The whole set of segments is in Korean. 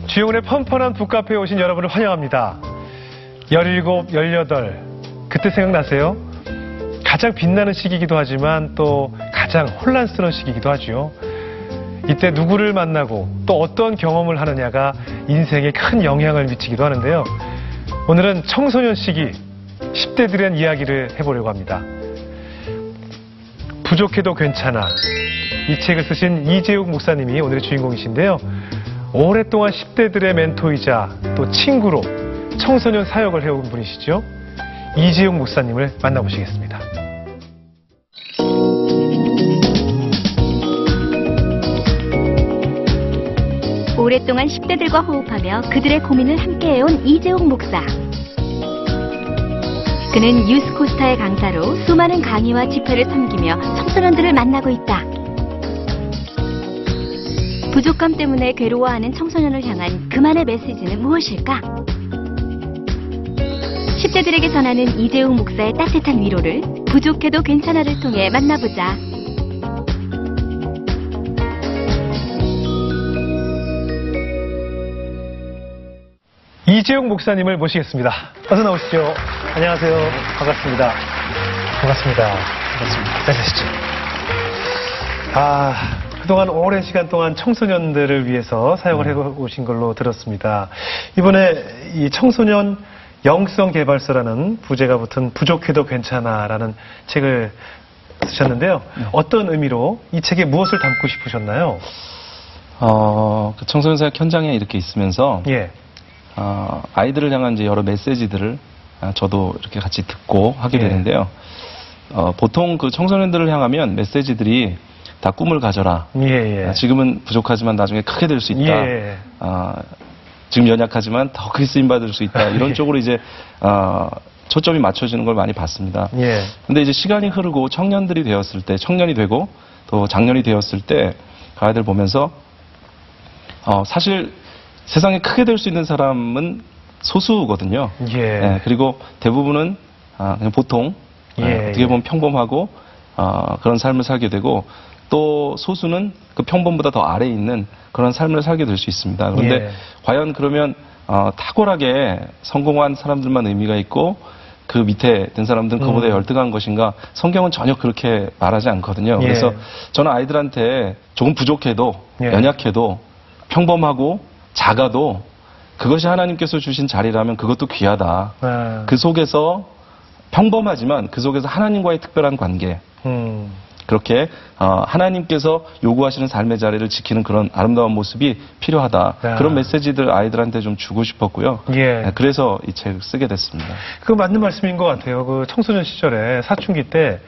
주영훈의 펀펀한 북카페에 오신 여러분을 환영합니다. 17, 18, 그때 생각나세요? 가장 빛나는 시기이기도 하지만 또 가장 혼란스러운 시기이기도 하죠. 이때 누구를 만나고 또 어떤 경험을 하느냐가 인생에 큰 영향을 미치기도 하는데요. 오늘은 청소년 시기 10대들의 이야기를 해보려고 합니다. 부족해도 괜찮아. 이 책을 쓰신 이재욱 목사님이 오늘의 주인공이신데요. 오랫동안 10대들의 멘토이자 또 친구로 청소년 사역을 해온 분이시죠. 이재욱 목사님을 만나보시겠습니다. 오랫동안 10대들과 호흡하며 그들의 고민을 함께해온 이재욱 목사. 그는 유스코스타의 강사로 수많은 강의와 집회를 섬기며 청소년들을 만나고 있다. 부족함 때문에 괴로워하는 청소년을 향한 그만의 메시지는 무엇일까? 10대들에게 전하는 이재욱 목사의 따뜻한 위로를 부족해도 괜찮아를 통해 만나보자. 이재욱 목사님을 모시겠습니다. 어서 나오시죠. 안녕하세요. 반갑습니다. 반갑습니다. 반갑습니다. 잘 계시죠? 그동안 오랜 시간 동안 청소년들을 위해서 사역을 해오신 걸로 들었습니다. 이번에 이 청소년 영성개발서라는 부제가 붙은 부족해도 괜찮아라는 책을 쓰셨는데요. 어떤 의미로 이 책에 무엇을 담고 싶으셨나요? 그 청소년 사역 현장에 이렇게 있으면서 아이들을 향한 이제 여러 메시지들을 저도 이렇게 같이 듣고 하게 되는데요. 보통 그 청소년들을 향하면 메시지들이 다 꿈을 가져라. 지금은 부족하지만 나중에 크게 될 수 있다. 지금 연약하지만 더 크게 쓰임받을 수 있다. 이런 쪽으로 이제 초점이 맞춰지는 걸 많이 봤습니다. 근데 이제 시간이 흐르고 청년들이 되었을 때, 청년이 되고 또 장년이 되었을 때 그 아이들 보면서 사실 세상에 크게 될 수 있는 사람은 소수거든요. 그리고 대부분은 그냥 보통 어떻게 보면 평범하고 그런 삶을 살게 되고 또 소수는 그 평범보다 더 아래에 있는 그런 삶을 살게 될 수 있습니다. 그런데 과연 그러면 탁월하게 성공한 사람들만 의미가 있고 그 밑에 든 사람들은 그보다 열등한 것인가? 성경은 전혀 그렇게 말하지 않거든요. 그래서 저는 아이들한테 조금 부족해도 연약해도 평범하고 작아도 그것이 하나님께서 주신 자리라면 그것도 귀하다. 그 속에서 평범하지만 그 속에서 하나님과의 특별한 관계 그렇게 하나님께서 요구하시는 삶의 자리를 지키는 그런 아름다운 모습이 필요하다. 그런 메시지들 아이들한테 좀 주고 싶었고요. 그래서 이 책을 쓰게 됐습니다. 그 맞는 말씀인 것 같아요. 그 청소년 시절에 사춘기 때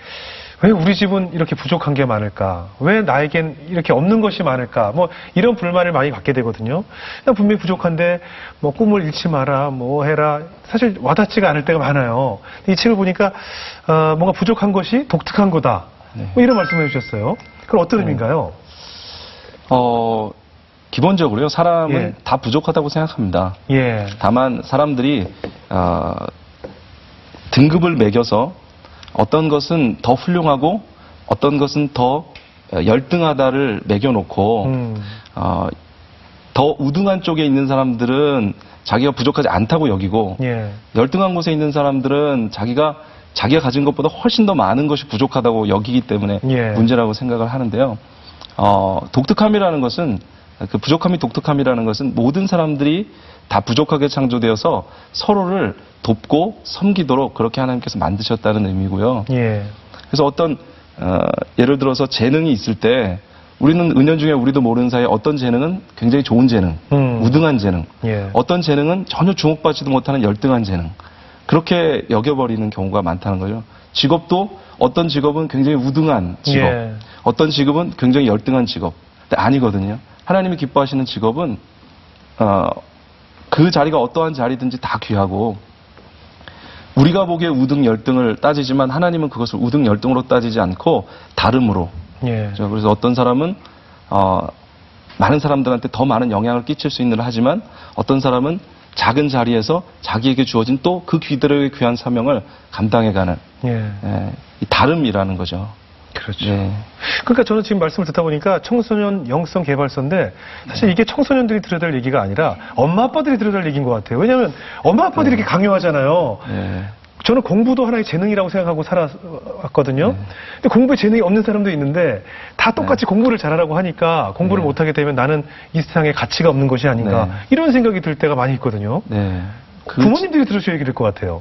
왜 우리 집은 이렇게 부족한 게 많을까? 왜 나에겐 이렇게 없는 것이 많을까? 뭐 이런 불만을 많이 갖게 되거든요. 난 분명히 부족한데 뭐 꿈을 잃지 마라, 뭐 해라. 사실 와닿지가 않을 때가 많아요. 이 책을 보니까 뭔가 부족한 것이 독특한 거다. 뭐 이런 말씀을 해주셨어요. 그럼 어떤 의미인가요? 기본적으로요. 사람은 다 부족하다고 생각합니다. 다만 사람들이 등급을 매겨서 어떤 것은 더 훌륭하고 어떤 것은 더 열등하다를 매겨놓고 더 우등한 쪽에 있는 사람들은 자기가 부족하지 않다고 여기고 열등한 곳에 있는 사람들은 자기가 가진 것보다 훨씬 더 많은 것이 부족하다고 여기기 때문에 문제라고 생각을 하는데요. 독특함이라는 것은 그 부족함이 독특함이라는 것은 모든 사람들이 다 부족하게 창조되어서 서로를 돕고 섬기도록 그렇게 하나님께서 만드셨다는 의미고요. 그래서 어떤 예를 들어서 재능이 있을 때 우리는 은연중에 우리도 모르는 사이에 어떤 재능은 굉장히 좋은 재능, 우등한 재능, 어떤 재능은 전혀 주목받지도 못하는 열등한 재능 그렇게 여겨버리는 경우가 많다는 거죠. 직업도 어떤 직업은 굉장히 우등한 직업, 어떤 직업은 굉장히 열등한 직업. 근데 아니거든요. 하나님이 기뻐하시는 직업은 그 자리가 어떠한 자리든지 다 귀하고 우리가 보기에 우등 열등을 따지지만 하나님은 그것을 우등 열등으로 따지지 않고 다름으로. 예. 그래서 어떤 사람은 많은 사람들한테 더 많은 영향을 끼칠 수 있는 일을 하지만 어떤 사람은 작은 자리에서 자기에게 주어진 또 그 귀들의 귀한 사명을 감당해가는 이 다름이라는 거죠. 그렇죠. 그러니까 저는 지금 말씀을 듣다 보니까 청소년 영성 개발서인데 사실 이게 청소년들이 들어야 될 얘기가 아니라 엄마 아빠들이 들어야 될 얘기인 것 같아요. 왜냐하면 엄마 아빠들이 이렇게 강요하잖아요. 저는 공부도 하나의 재능이라고 생각하고 살아왔거든요. 근데 공부에 재능이 없는 사람도 있는데 다 똑같이 공부를 잘하라고 하니까 공부를 못하게 되면 나는 이 세상에 가치가 없는 것이 아닌가 이런 생각이 들 때가 많이 있거든요. 부모님들이 들으셔야 될 것 같아요.